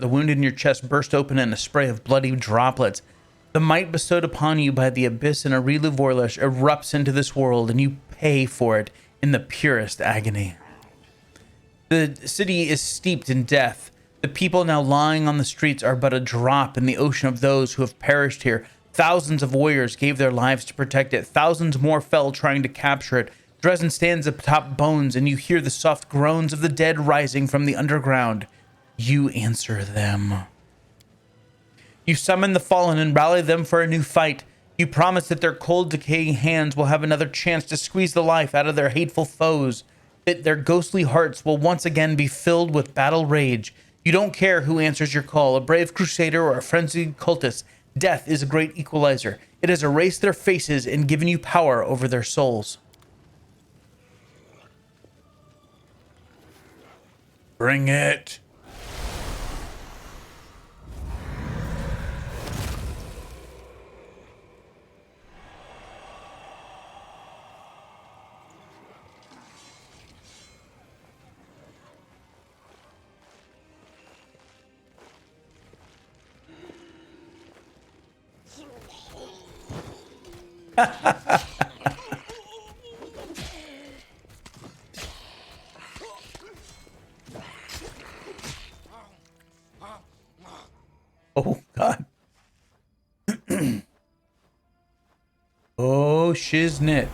the wound in your chest burst open in a spray of bloody droplets. The might bestowed upon you by the abyss and Areelu Vorlesh erupts into this world, and you pay for it in the purest agony. The city is steeped in death. The people now lying on the streets are but a drop in the ocean of those who have perished here. Thousands of warriors gave their lives to protect it. Thousands more fell trying to capture it. Dresden stands atop bones, and you hear the soft groans of the dead rising from the underground. You answer them. You summon the fallen and rally them for a new fight. You promise that their cold, decaying hands will have another chance to squeeze the life out of their hateful foes, that their ghostly hearts will once again be filled with battle rage. You don't care who answers your call, a brave crusader or a frenzied cultist. Death is a great equalizer. It has erased their faces and given you power over their souls. Bring it. Oh, God. Oh, shiznit.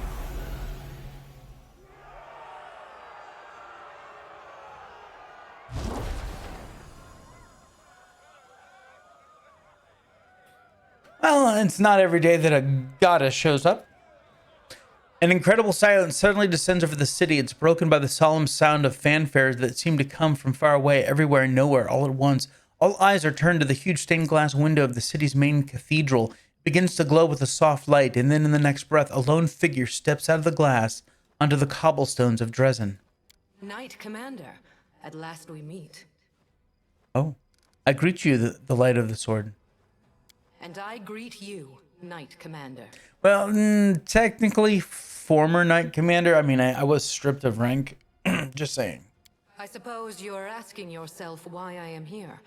Well, it's not every day that a goddess shows up. An incredible silence suddenly descends over the city. It's broken by the solemn sound of fanfares that seem to come from far away, everywhere and nowhere, all at once. All eyes are turned to the huge stained glass window of the city's main cathedral. It begins to glow with a soft light, and then in the next breath, a lone figure steps out of the glass onto the cobblestones of Dresden. Knight Commander, at last we meet. Oh, I greet you, the light of the sword. And I greet you, Knight Commander. Well, technically, former Knight Commander. I mean, I was stripped of rank. Just saying. I suppose you're asking yourself why I am here.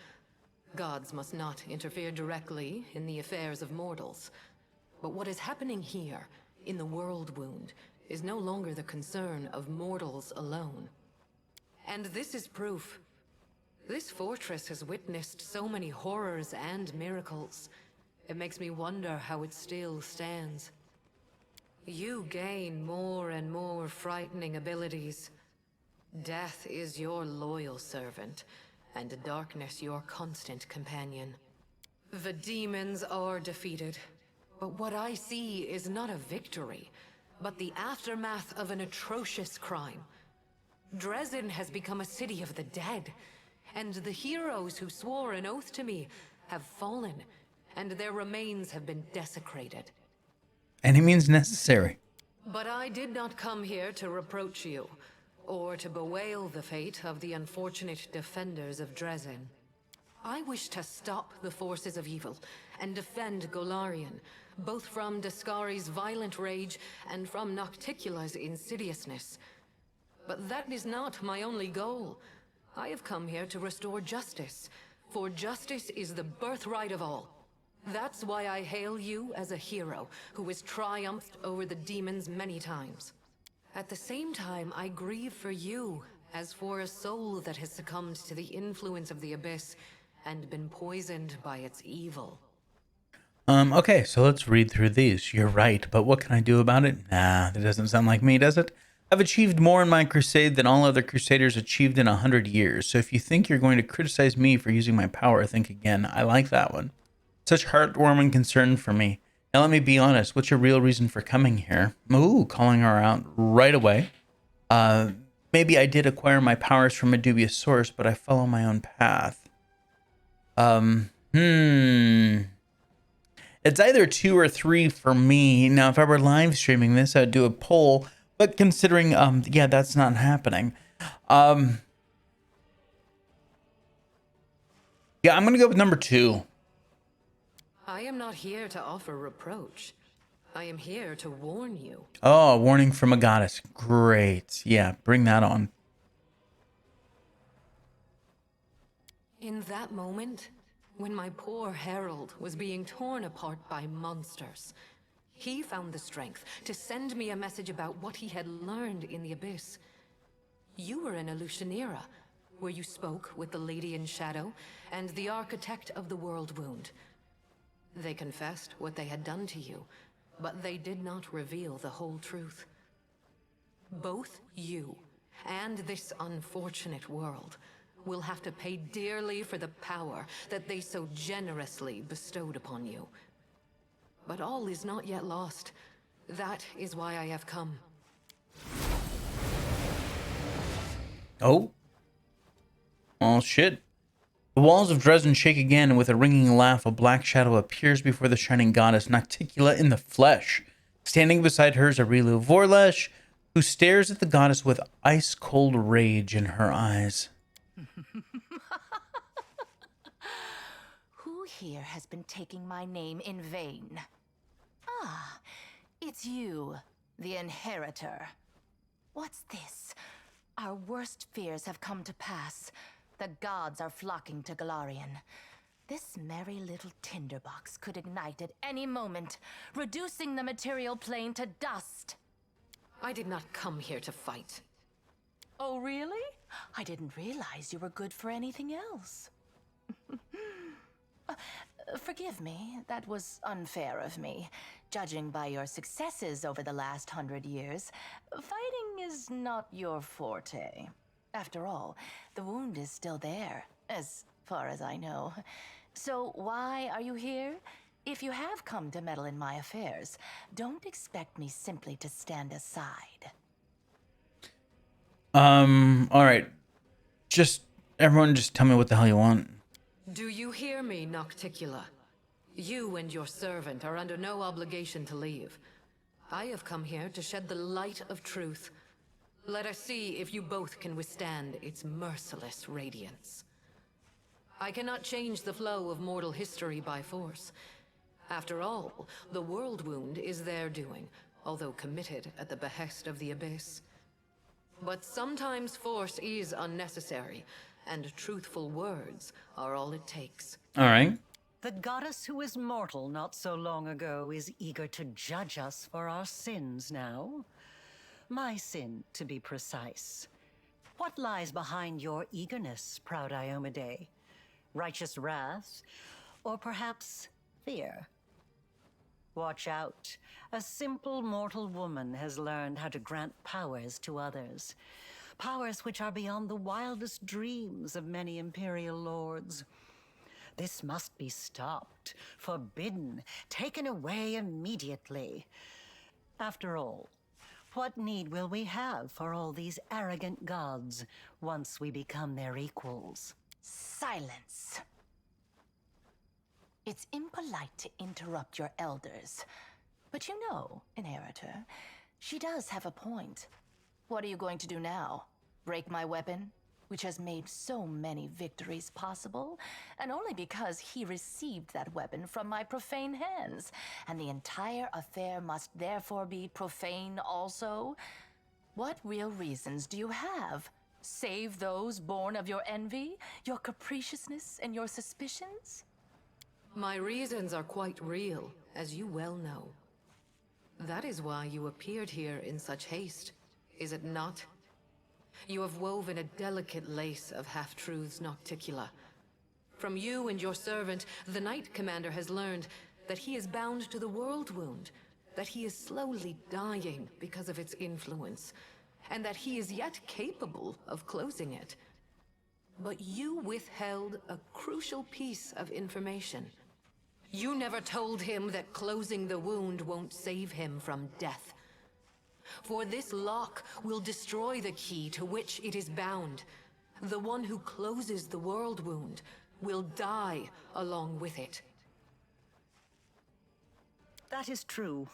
Gods must not interfere directly in the affairs of mortals. But what is happening here, in the Worldwound, is no longer the concern of mortals alone. And this is proof. This fortress has witnessed so many horrors and miracles. It makes me wonder how it still stands. You gain more and more frightening abilities. Death is your loyal servant, and darkness your constant companion. The demons are defeated, but what I see is not a victory, but the aftermath of an atrocious crime. Dresden has become a city of the dead, and the heroes who swore an oath to me have fallen, and their remains have been desecrated. Any means necessary. But I did not come here to reproach you, or to bewail the fate of the unfortunate defenders of Dresden. I wish to stop the forces of evil and defend Golarion, both from Deskari's violent rage and from 𝐂𝐡𝐚𝐴's insidiousness. But that is not my only goal. I have come here to restore justice, for justice is the birthright of all. That's why I hail you as a hero who has triumphed over the demons many times. At the same time, I grieve for you, as for a soul that has succumbed to the influence of the abyss and been poisoned by its evil. Okay, so let's read through these. You're right, but what can I do about it? Nah, that doesn't sound like me, does it? I've achieved more in my crusade than all other crusaders achieved in 100 years, so if you think you're going to criticize me for using my power, think again. I like that one. Such heartwarming concern for me. Now let me be honest, what's your real reason for coming here? Ooh, calling her out right away. Maybe I did acquire my powers from a dubious source, but I follow my own path. It's either 2 or 3 for me. Now, if I were live streaming this, I'd do a poll, but considering, yeah, that's not happening. Yeah, I'm going to go with number 2. I am not here to offer reproach. I am here to warn you. Oh, a warning from a goddess. Great. Yeah, bring that on. In that moment, when my poor herald was being torn apart by monsters, he found the strength to send me a message about what he had learned in the Abyss. You were in 𝐿ūshānīra, where you spoke with the Lady in Shadow and the Architect of the Worldwound. They confessed what they had done to you, but they did not reveal the whole truth. Both you and this unfortunate world will have to pay dearly for the power that they so generously bestowed upon you. But all is not yet lost. That is why I have come. Oh. Oh, shit. The walls of Dresden shake again, and with a ringing laugh, a black shadow appears before the shining goddess 𝐂𝐡𝐚𝐧𝐽 in the flesh. Standing beside her is Areelu Vorlesh, who stares at the goddess with ice-cold rage in her eyes. Who here has been taking my name in vain? Ah, it's you, the inheritor. What's this? Our worst fears have come to pass. The gods are flocking to Golarion. This merry little tinderbox could ignite at any moment, reducing the material plane to dust. I did not come here to fight. Oh, really? I didn't realize you were good for anything else. Forgive me, that was unfair of me. Judging by your successes over the last 100 years, fighting is not your forte. After all, the wound is still there, as far as I know. So why are you here? If you have come to meddle in my affairs, don't expect me simply to stand aside. All right. Everyone just tell me what the hell you want. Do you hear me, 𝐂𝐡𝐚𝐧𝐽? You and your servant are under no obligation to leave. I have come here to shed the light of truth. Let us see if you both can withstand its merciless radiance. I cannot change the flow of mortal history by force. After all, the Worldwound is their doing, although committed at the behest of the Abyss. But sometimes force is unnecessary, and truthful words are all it takes. All right. The goddess who was mortal not so long ago is eager to judge us for our sins now. My sin, to be precise. What lies behind your eagerness, proud 𝐼𝐿𝐼𝐿? Righteous wrath? Or perhaps fear? Watch out. A simple mortal woman has learned how to grant powers to others. Powers which are beyond the wildest dreams of many imperial lords. This must be stopped, forbidden, taken away immediately. After all, what need will we have for all these arrogant gods once we become their equals? Silence. It's impolite to interrupt your elders. But you know, inheritor, she does have a point. What are you going to do now? Break my weapon, which has made so many victories possible, and only because he received that weapon from my profane hands, and the entire affair must therefore be profane also? What real reasons do you have? Save those born of your envy, your capriciousness, and your suspicions? My reasons are quite real, as you well know. That is why you appeared here in such haste, is it not? You have woven a delicate lace of half-truths, 𝐂𝐡𝐚𝐧𝐽. From you and your servant, the Knight Commander has learned that he is bound to the Worldwound, that he is slowly dying because of its influence, and that he is yet capable of closing it. But you withheld a crucial piece of information. You never told him that closing the wound won't save him from death. For this lock will destroy the key to which it is bound. The one who closes the Worldwound will die along with it. That is true.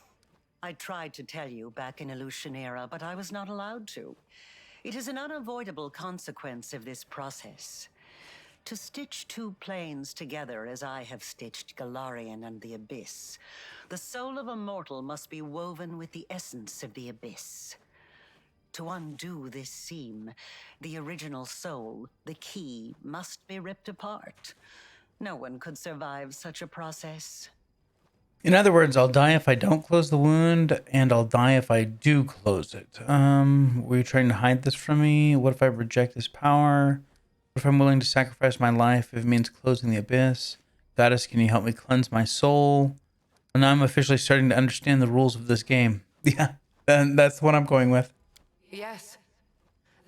I tried to tell you back in 𝐿ūshānīra, but I was not allowed to. It is an unavoidable consequence of this process. To stitch two planes together as I have stitched Golarion and the Abyss, the soul of a mortal must be woven with the essence of the Abyss. To undo this seam, the original soul, the key, must be ripped apart. No one could survive such a process. In other words, I'll die if I don't close the wound, and I'll die if I do close it. Were you trying to hide this from me? What if I reject this power? What if I'm willing to sacrifice my life if it means closing the abyss? Goddess, can you help me cleanse my soul? And now I'm officially starting to understand the rules of this game. Yeah, and that's what I'm going with. Yes.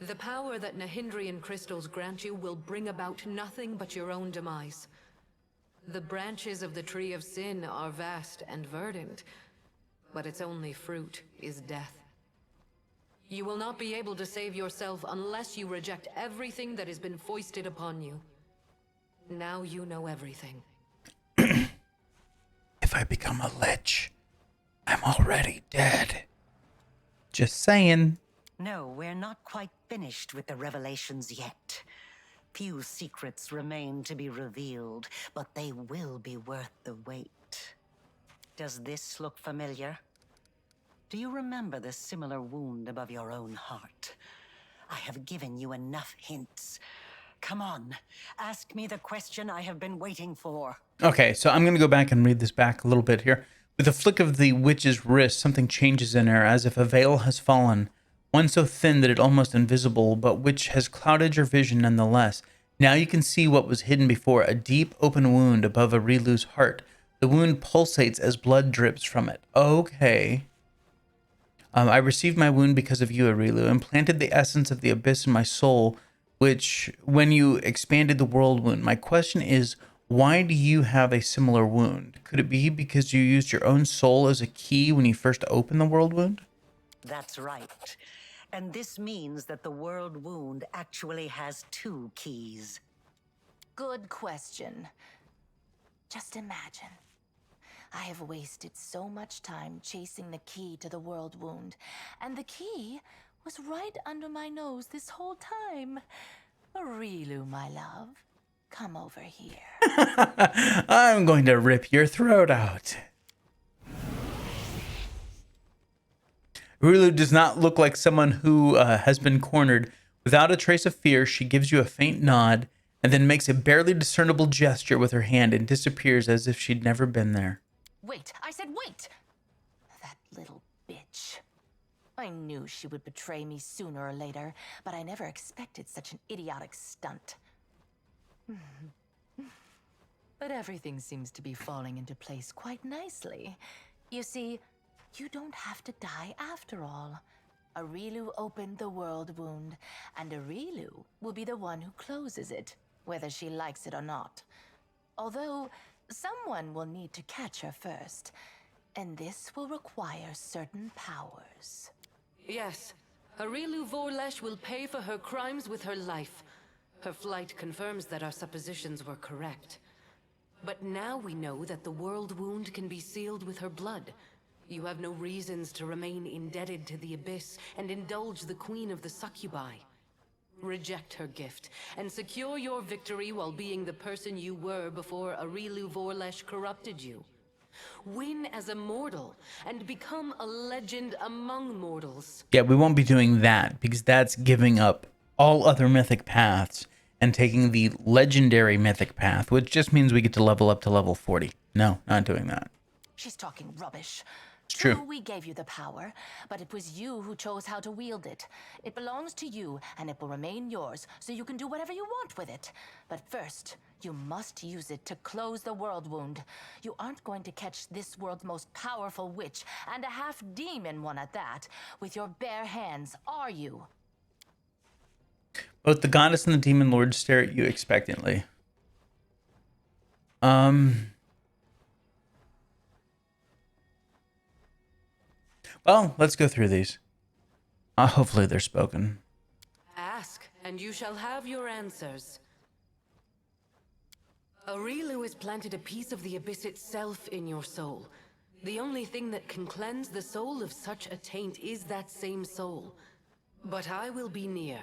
The power that Nahindrian crystals grant you will bring about nothing but your own demise. The branches of the Tree of Sin are vast and verdant, but its only fruit is death. You will not be able to save yourself unless you reject everything that has been foisted upon you. Now you know everything. If I become a lich, I'm already dead. Just saying. No, we're not quite finished with the revelations yet. Few secrets remain to be revealed, but they will be worth the wait. Does this look familiar? Do you remember the similar wound above your own heart? I have given you enough hints. Come on, ask me the question I have been waiting for. Okay, so I'm going to go back and read this back a little bit here. With a flick of the witch's wrist, something changes in her, as if a veil has fallen. One so thin that it almost invisible, but which has clouded your vision nonetheless. Now you can see what was hidden before, a deep open wound above Areelu's heart. The wound pulsates as blood drips from it. Okay. I received my wound because of you, Areelu, and planted the essence of the abyss in my soul, which, when you expanded the world wound. My question is, why do you have a similar wound? Could it be because you used your own soul as a key when you first opened the world wound? That's right. And this means that the world wound actually has 2 keys. Good question. Just imagine. I have wasted so much time chasing the key to the world wound, and the key was right under my nose this whole time. Areelu, my love, come over here. I'm going to rip your throat out. Areelu does not look like someone who has been cornered. Without a trace of fear, she gives you a faint nod and then makes a barely discernible gesture with her hand and disappears as if she'd never been there. Wait, I said wait! That little bitch. I knew she would betray me sooner or later, but I never expected such an idiotic stunt. But everything seems to be falling into place quite nicely. You see, you don't have to die after all. Areelu opened the world wound, and Areelu will be the one who closes it, whether she likes it or not. Although, someone will need to catch her first, and this will require certain powers. Yes, Areelu Vorlesh will pay for her crimes with her life. Her flight confirms that our suppositions were correct. But now we know that the world wound can be sealed with her blood. You have no reasons to remain indebted to the Abyss and indulge the Queen of the Succubi. Reject her gift and secure your victory while being the person you were before Areelu Vorlesh corrupted you. Win as a mortal and become a legend among mortals. Yeah, we won't be doing that because that's giving up all other mythic paths and taking the legendary mythic path, which just means we get to level up to level 40. No, not doing that. She's talking rubbish. It's true. We gave you the power, but it was you who chose how to wield it. It belongs to you, and it will remain yours, so you can do whatever you want with it. But first, you must use it to close the world wound. You aren't going to catch this world's most powerful witch, and a half-demon one at that, with your bare hands, are you? Both the goddess and the demon lord stare at you expectantly. Well, let's go through these. Hopefully they're spoken. Ask, and you shall have your answers. Areelu has planted a piece of the abyss itself in your soul. The only thing that can cleanse the soul of such a taint is that same soul. But I will be near.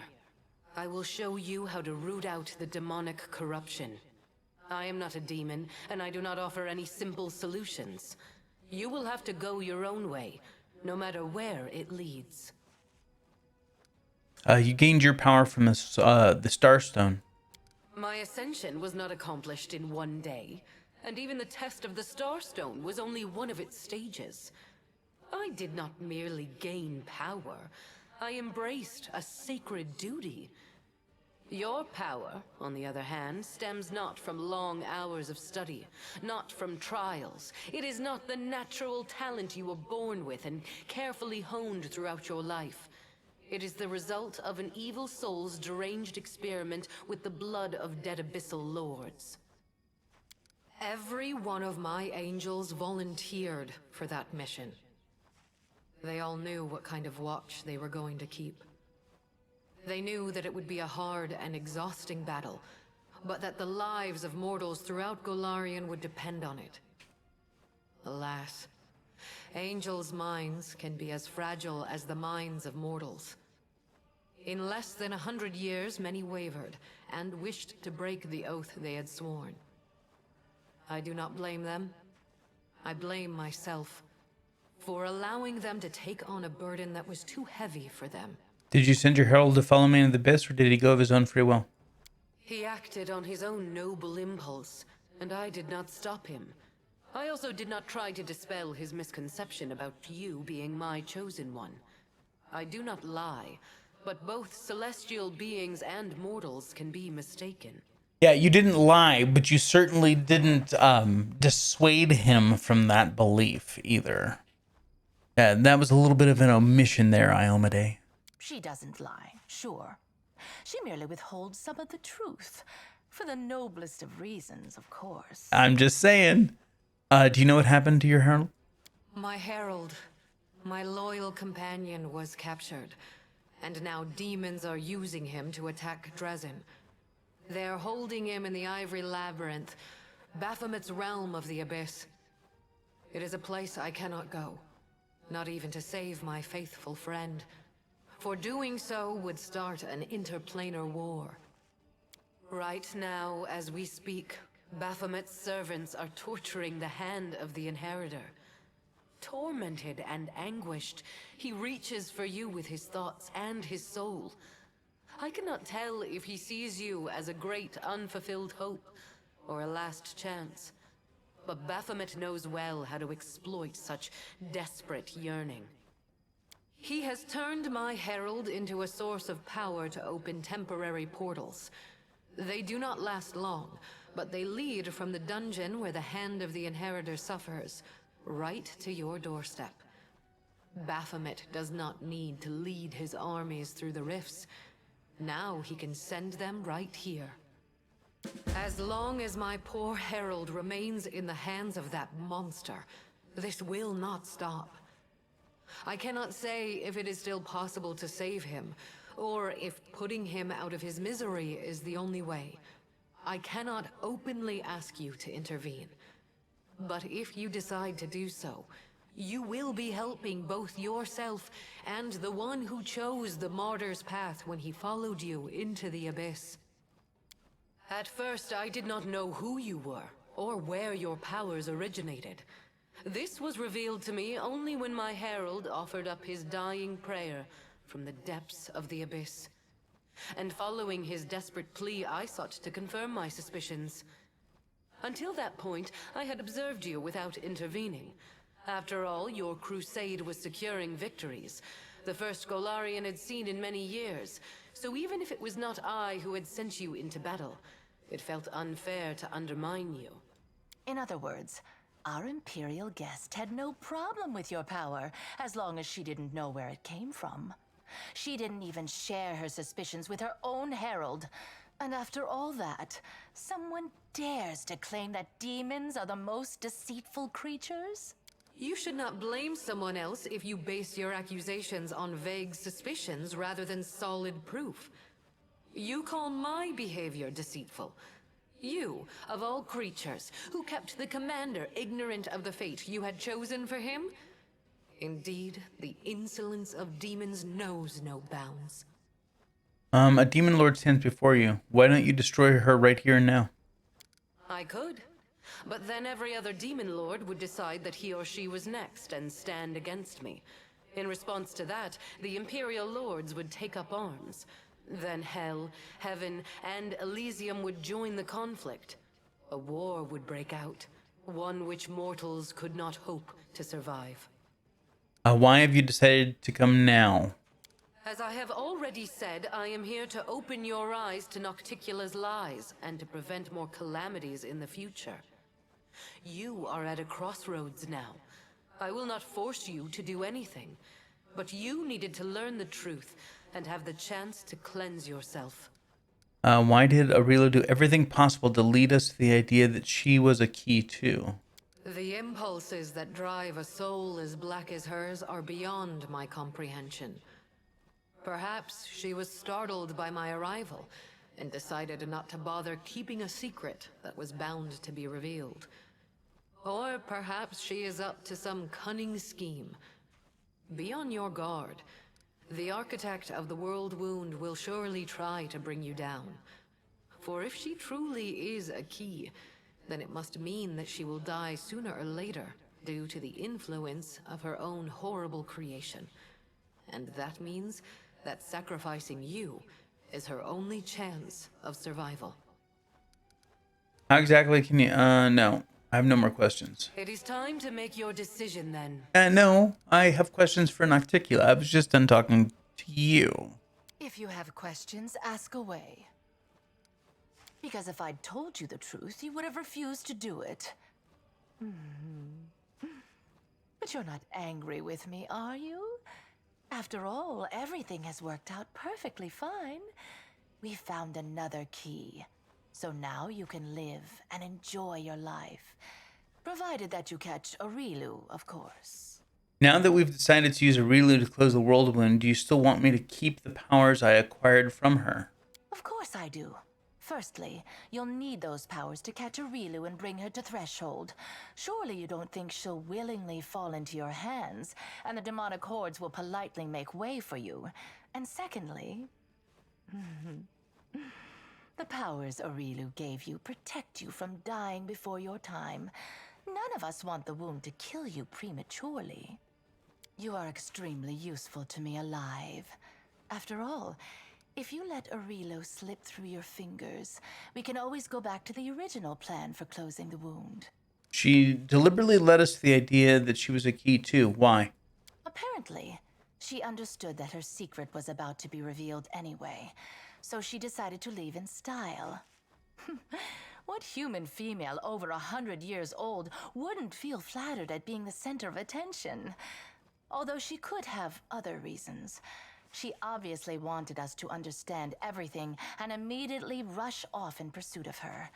I will show you how to root out the demonic corruption. I am not a demon, and I do not offer any simple solutions. You will have to go your own way, no matter where it leads. You gained your power from the Starstone. My ascension was not accomplished in one day, and even the test of the Starstone was only one of its stages. I did not merely gain power, I embraced a sacred duty. Your power, on the other hand, stems not from long hours of study, not from trials. It is not the natural talent you were born with and carefully honed throughout your life. It is the result of an evil soul's deranged experiment with the blood of dead abyssal lords. Every one of my angels volunteered for that mission. They all knew what kind of watch they were going to keep. They knew that it would be a hard and exhausting battle, but that the lives of mortals throughout Golarion would depend on it. Alas, angels' minds can be as fragile as the minds of mortals. In less than 100 years, many wavered and wished to break the oath they had sworn. I do not blame them. I blame myself for allowing them to take on a burden that was too heavy for them. Did you send your herald to follow me into the abyss, or did he go of his own free will? He acted on his own noble impulse, and I did not stop him. I also did not try to dispel his misconception about you being my chosen one. I do not lie, but both celestial beings and mortals can be mistaken. Yeah, you didn't lie, but you certainly didn't dissuade him from that belief either. Yeah, that was a little bit of an omission there, 𝐿𝐼𝐼. She doesn't lie, sure. She merely withholds some of the truth. For the noblest of reasons, of course. I'm just saying. Do you know what happened to your herald? My herald, my loyal companion, was captured, and now demons are using him to attack Dresden. They're holding him in the Ivory Labyrinth, Baphomet's realm of the Abyss. It is a place I cannot go, not even to save my faithful friend. For doing so would start an interplanar war. Right now, as we speak, Baphomet's servants are torturing the hand of the Inheritor. Tormented and anguished, he reaches for you with his thoughts and his soul. I cannot tell if he sees you as a great unfulfilled hope or a last chance. But Baphomet knows well how to exploit such desperate yearning. He has turned my herald into a source of power to open temporary portals. They do not last long, but they lead from the dungeon where the hand of the Inheritor suffers, right to your doorstep. Baphomet does not need to lead his armies through the rifts. Now he can send them right here. As long as my poor herald remains in the hands of that monster, this will not stop. I cannot say if it is still possible to save him, or if putting him out of his misery is the only way. I cannot openly ask you to intervene. But if you decide to do so, you will be helping both yourself and the one who chose the martyr's path when he followed you into the abyss. At first, I did not know who you were, or where your powers originated. This was revealed to me only when my herald offered up his dying prayer from the depths of the abyss. And following his desperate plea, I sought to confirm my suspicions. Until that point, I had observed you without intervening. After all, your crusade was securing victories, the first Golarion had seen in many years. So even if it was not I who had sent you into battle, it felt unfair to undermine you. In other words, our Imperial guest had no problem with your power, as long as she didn't know where it came from. She didn't even share her suspicions with her own herald. And after all that, someone dares to claim that demons are the most deceitful creatures? You should not blame someone else if you base your accusations on vague suspicions rather than solid proof. You call my behavior deceitful. You, of all creatures, who kept the commander ignorant of the fate you had chosen for him? Indeed, the insolence of demons knows no bounds. A demon lord stands before you. Why don't you destroy her right here and now? I could. But then every other demon lord would decide that he or she was next and stand against me. In response to that, the Imperial Lords would take up arms. Then Hell, Heaven, and Elysium would join the conflict. A war would break out, one which mortals could not hope to survive. Why have you decided to come now? As I have already said, I am here to open your eyes to 𝐂𝐿𝐴's lies and to prevent more calamities in the future. You are at a crossroads now. I will not force you to do anything, but you needed to learn the truth and have the chance to cleanse yourself. Why did Areelu do everything possible to lead us to the idea that she was a key too? The impulses that drive a soul as black as hers are beyond my comprehension. Perhaps she was startled by my arrival and decided not to bother keeping a secret that was bound to be revealed. Or perhaps she is up to some cunning scheme. Be on your guard. The architect of the Worldwound will surely try to bring you down. For if she truly is a key, then it must mean that she will die sooner or later due to the influence of her own horrible creation. And that means that sacrificing you is her only chance of survival. How exactly can you... no. I have no more questions. It is time to make your decision then. No. I have questions for 𝐂𝐿𝐴. I was just done talking to you. If you have questions, ask away. Because if I'd told you the truth, you would have refused to do it. But you're not angry with me, are you? After all, everything has worked out perfectly fine. We found another key. So now you can live and enjoy your life. Provided that you catch Areelu, of course. Now that we've decided to use Areelu to close the Worldwound, do you still want me to keep the powers I acquired from her? Of course I do. Firstly, you'll need those powers to catch Areelu and bring her to Threshold. Surely you don't think she'll willingly fall into your hands, and the demonic hordes will politely make way for you. And secondly... the powers Areelu gave you protect you from dying before your time. None of us want the wound to kill you prematurely. You are extremely useful to me alive. After all, if you let Areelu slip through your fingers, we can always go back to the original plan for closing the wound. She deliberately led us to the idea that she was a key too. Why? Apparently, she understood that her secret was about to be revealed anyway, so she decided to leave in style. What human female over 100 years old wouldn't feel flattered at being the center of attention? Although she could have other reasons. She obviously wanted us to understand everything and immediately rush off in pursuit of her.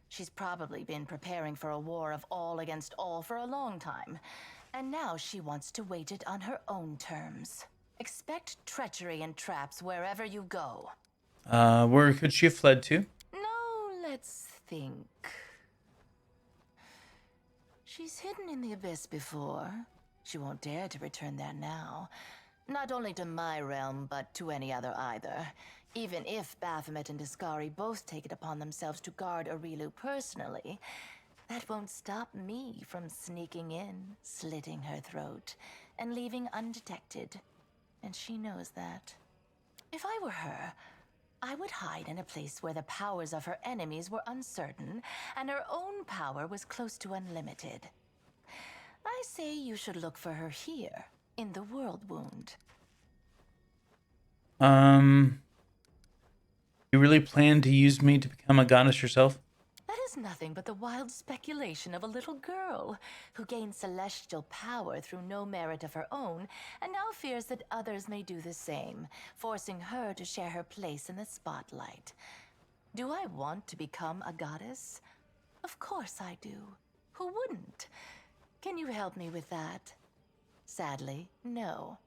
She's probably been preparing for a war of all against all for a long time, and now she wants to wage it on her own terms. Expect treachery and traps wherever you go. Where could she have fled to? No, let's think. She's hidden in the abyss before. She won't dare to return there now. Not only to my realm, but to any other either. Even if Baphomet and Deskari both take it upon themselves to guard Areelu personally, that won't stop me from sneaking in, slitting her throat, and leaving undetected. And she knows that. If I were her, I would hide in a place where the powers of her enemies were uncertain, and her own power was close to unlimited. I say you should look for her here, in the Worldwound. You really plan to use me to become a goddess yourself? That is nothing but the wild speculation of a little girl who gained celestial power through no merit of her own, and now fears that others may do the same, forcing her to share her place in the spotlight. Do I want to become a goddess? Of course I do. Who wouldn't? Can you help me with that? Sadly, no.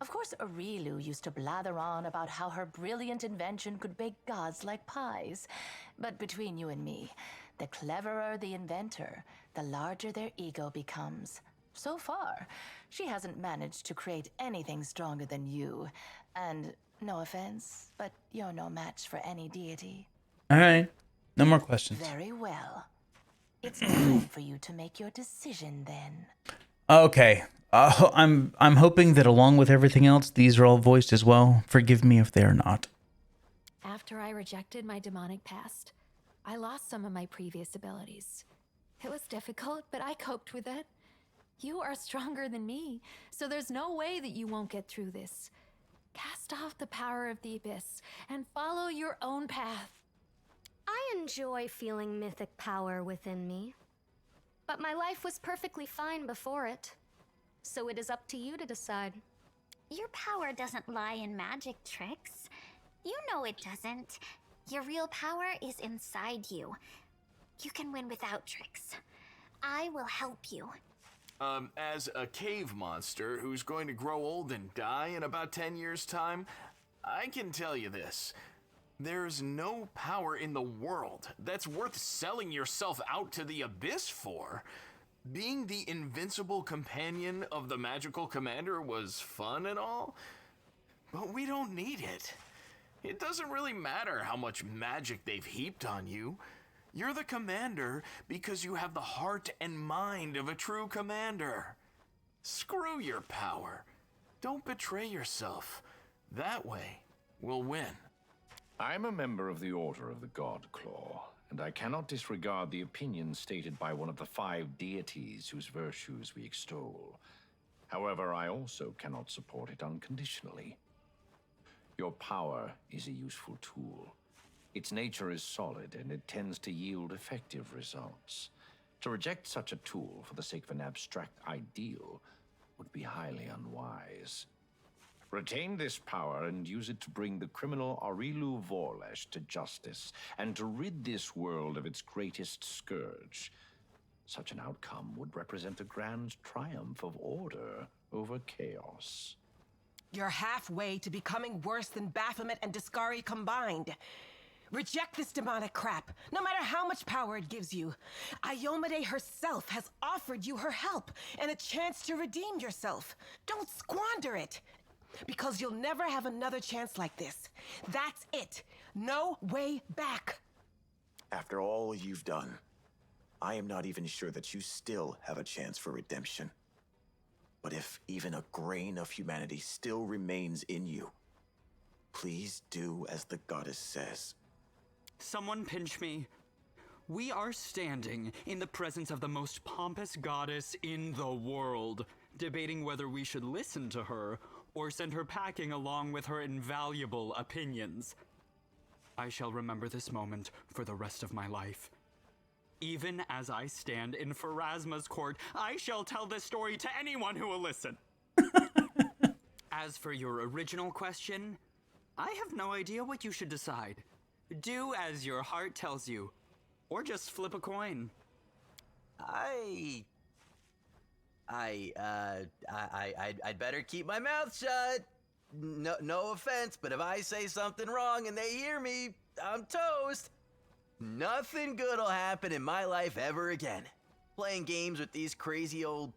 Of course, Areelu used to blather on about how her brilliant invention could bake gods like pies. But between you and me, the cleverer the inventor, the larger their ego becomes. So far, she hasn't managed to create anything stronger than you. And no offense, but you're no match for any deity. All right. No more questions. Very well. It's time for you to make your decision then. Okay. I'm hoping that along with everything else, these are all voiced as well. Forgive me if they are not. After I rejected my demonic past, I lost some of my previous abilities. It was difficult, but I coped with it. You are stronger than me, so there's no way that you won't get through this. Cast off the power of the abyss and follow your own path. I enjoy feeling mythic power within me. But my life was perfectly fine before it. So it is up to you to decide. Your power doesn't lie in magic tricks. You know it doesn't. Your real power is inside you. You can win without tricks. I will help you. As a cave monster who's going to grow old and die in about 10 years' time, I can tell you this. There's no power in the world that's worth selling yourself out to the abyss for. Being the invincible companion of the magical commander was fun and all, but we don't need it. It doesn't really matter how much magic they've heaped on you. You're the commander because you have the heart and mind of a true commander. Screw your power. Don't betray yourself. That way, we'll win. I'm a member of the Order of the God Claw, and I cannot disregard the opinions stated by one of the 5 deities whose virtues we extol. However, I also cannot support it unconditionally. Your power is a useful tool. Its nature is solid, and it tends to yield effective results. To reject such a tool for the sake of an abstract ideal would be highly unwise. Retain this power and use it to bring the criminal Areelu Vorlesh to justice and to rid this world of its greatest scourge. Such an outcome would represent a grand triumph of order over chaos. You're halfway to becoming worse than Baphomet and Deskari combined. Reject this demonic crap, no matter how much power it gives you. 𝐂𝐿𝐴 herself has offered you her help and a chance to redeem yourself. Don't squander it, because you'll never have another chance like this. That's it. No way back. After all you've done, I am not even sure that you still have a chance for redemption. But if even a grain of humanity still remains in you, please do as the goddess says. Someone pinch me. We are standing in the presence of the most pompous goddess in the world, debating whether we should listen to her or send her packing along with her invaluable opinions. I shall remember this moment for the rest of my life. Even as I stand in Pharasma's court, I shall tell this story to anyone who will listen. As for your original question, I have no idea what you should decide. Do as your heart tells you, or just flip a coin. I'd better keep my mouth shut. No offense, but if I say something wrong and they hear me, I'm toast. Nothing good'll happen in my life ever again. Playing games with these crazy old,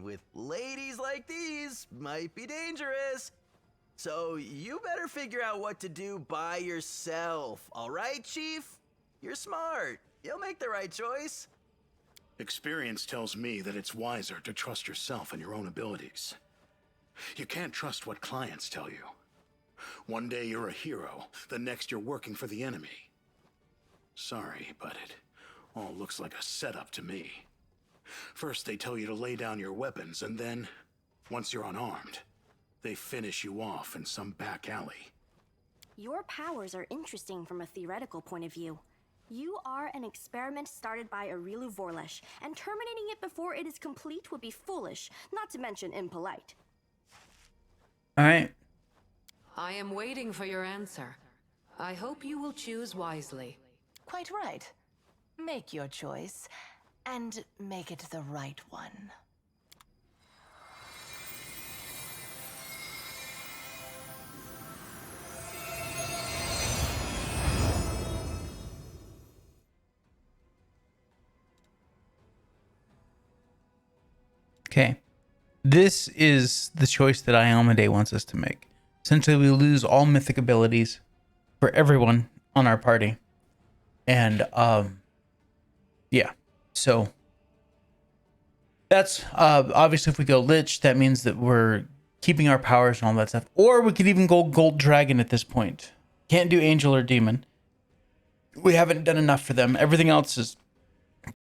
with ladies like these might be dangerous. So you better figure out what to do by yourself, all right, Chief? You're smart. You'll make the right choice. Experience tells me that it's wiser to trust yourself and your own abilities. You can't trust what clients tell you. One day you're a hero, the next you're working for the enemy. Sorry, but it all looks like a setup to me. First they tell you to lay down your weapons, and then, once you're unarmed, they finish you off in some back alley. Your powers are interesting from a theoretical point of view. You are an experiment started by Areelu Vorlesh, and terminating it before it is complete would be foolish, not to mention impolite. All right. I am waiting for your answer. I hope you will choose wisely. Quite right. Make your choice, and make it the right one. Okay. This is the choice that 𝐂𝐿𝐴 wants us to make. Essentially, we lose all mythic abilities for everyone on our party. And, yeah. So, That's obviously if we go Lich, that means that we're keeping our powers and all that stuff. Or we could even go Gold Dragon at this point. Can't do Angel or Demon. We haven't done enough for them. Everything else is